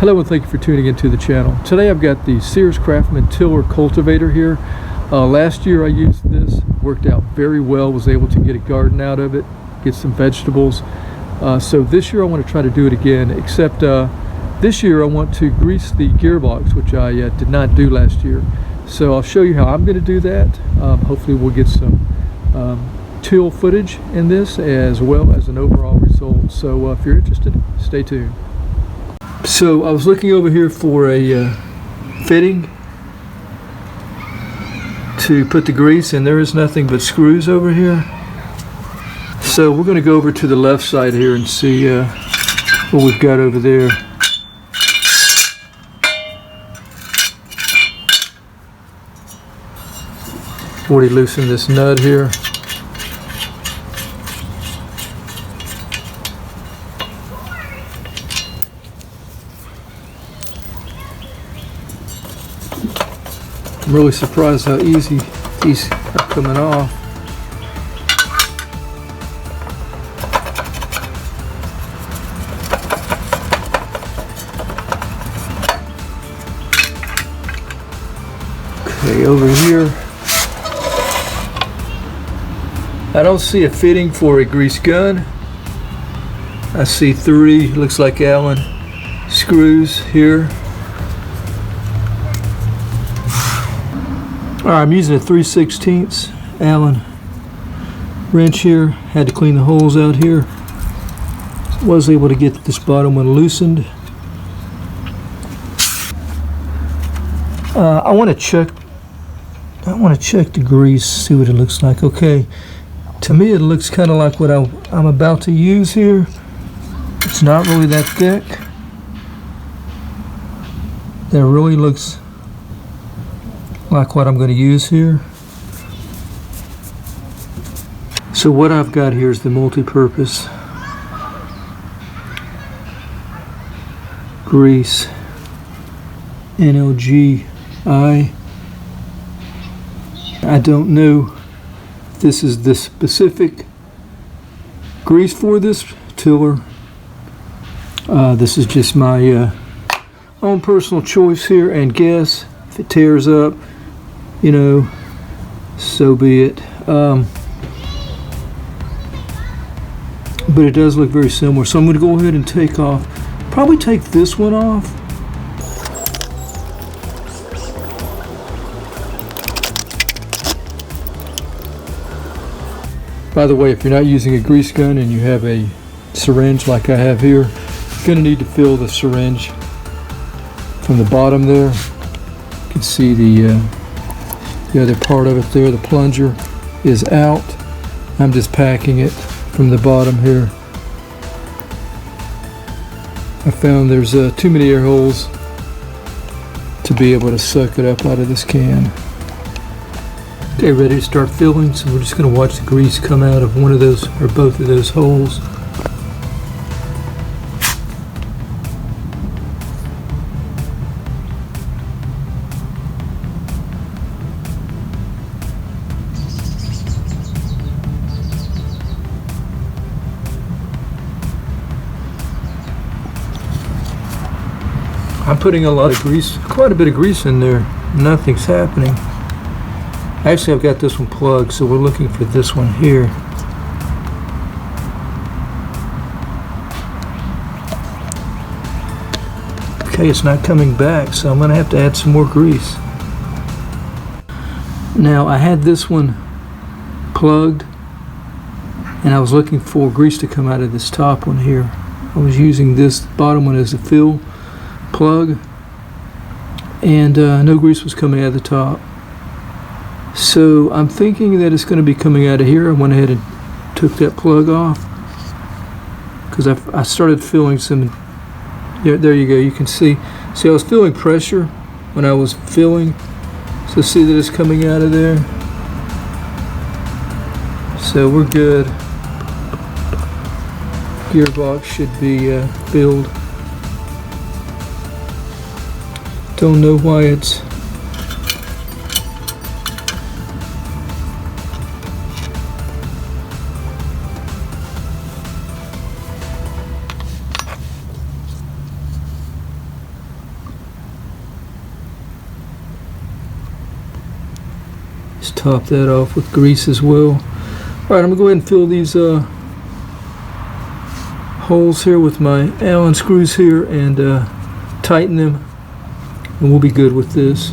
Hello and thank you for tuning into the channel. Today I've got the Sears Craftsman Tiller Cultivator here. Last year I used this, worked out very well, was able to get a garden out of it, get some vegetables. So this year I want to try to do it again, except this year I want to grease the gearbox, which I did not do last year. So I'll show you how I'm going to do that. Hopefully we'll get some till footage in this as well as an overall result. So if you're interested, stay tuned. So I was looking over here for a fitting to put the grease in. There is nothing but screws over here. So we're going to go over to the left side here and see what we've got over there. Already loosened this nut here. I'm really surprised how easy these are coming off. Okay, over here, I don't see a fitting for a grease gun. I see 3, looks like Allen screws here. Alright, I'm using a 3/16 Allen wrench here. Had to clean the holes out here. Was able to get this bottom one loosened. I want to check the grease, see what it looks like. Okay, to me it looks kind of like what I'm about to use here. It's not really that thick. That really looks like what I'm going to use here. So what I've got here is the multi-purpose grease NLGI. I don't know if this is the specific grease for this tiller. This is just my own personal choice here and guess. If it tears up, you know, so be it. But it does look very similar. So I'm going to go ahead and probably take this one off. By the way, if you're not using a grease gun and you have a syringe like I have here, you're going to need to fill the syringe from the bottom there. You can see the other part of it there. The plunger is out. I'm just packing it from the bottom here. I found there's too many air holes to be able to suck it up out of this can. Okay, ready to start filling. So we're just going to watch the grease come out of one of those or both of those holes. I'm putting a lot of grease, quite a bit of grease in there. Nothing's happening. Actually, I've got this one plugged, so we're looking for this one here. Okay, it's not coming back, so I'm going to have to add some more grease. Now, I had this one plugged, and I was looking for grease to come out of this top one here. I was using this bottom one as a fill plug, and no grease was coming out of the top. So I'm thinking that it's going to be coming out of here. I went ahead and took that plug off because I started feeling some. Yeah, there you go. You can see I was feeling pressure when I was filling. So see that it's coming out of there. So we're good. Gearbox should be filled. Don't know why it's Just top that off with grease as well. Alright, I'm going to go ahead and fill these holes here with my Allen screws here and tighten them, and we'll be good with this.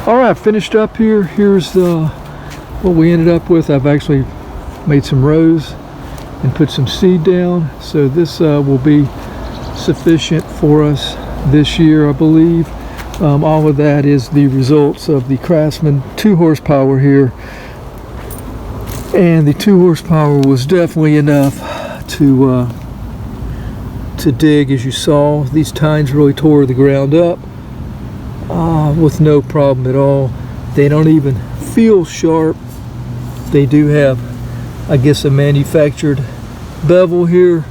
Alright, finished up here. Here's what we ended up with. I've actually made some rows and put some seed down, so this will be sufficient for us this year, I believe. All of that is the results of the Craftsman 2 horsepower here, and the 2 horsepower was definitely enough to dig. As you saw, these tines really tore the ground up with no problem at all. They don't even feel sharp. They do have, I guess, a manufactured bevel here.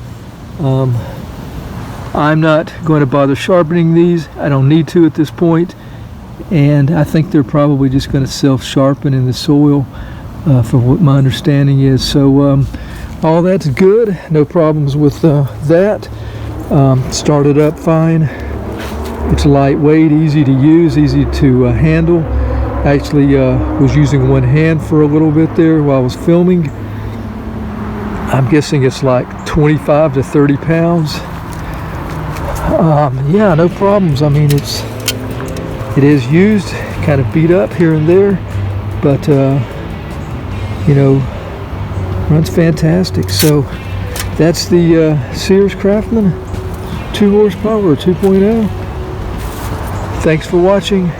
I'm not going to bother sharpening these. I don't need to at this point, and I think they're probably just going to self-sharpen in the soil, for what my understanding is. So all that's good, no problems with that. Started up fine. It's lightweight, easy to use, easy to handle. Actually was using one hand for a little bit there while I was filming. I'm guessing it's like 25 to 30 pounds. Yeah, no problems. I mean, it is used, kind of beat up here and there, but you know, runs fantastic. So that's the Sears Craftsman 2 horsepower or 2.0. Thanks for watching.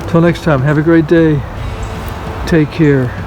Till next time, have a great day. Take care.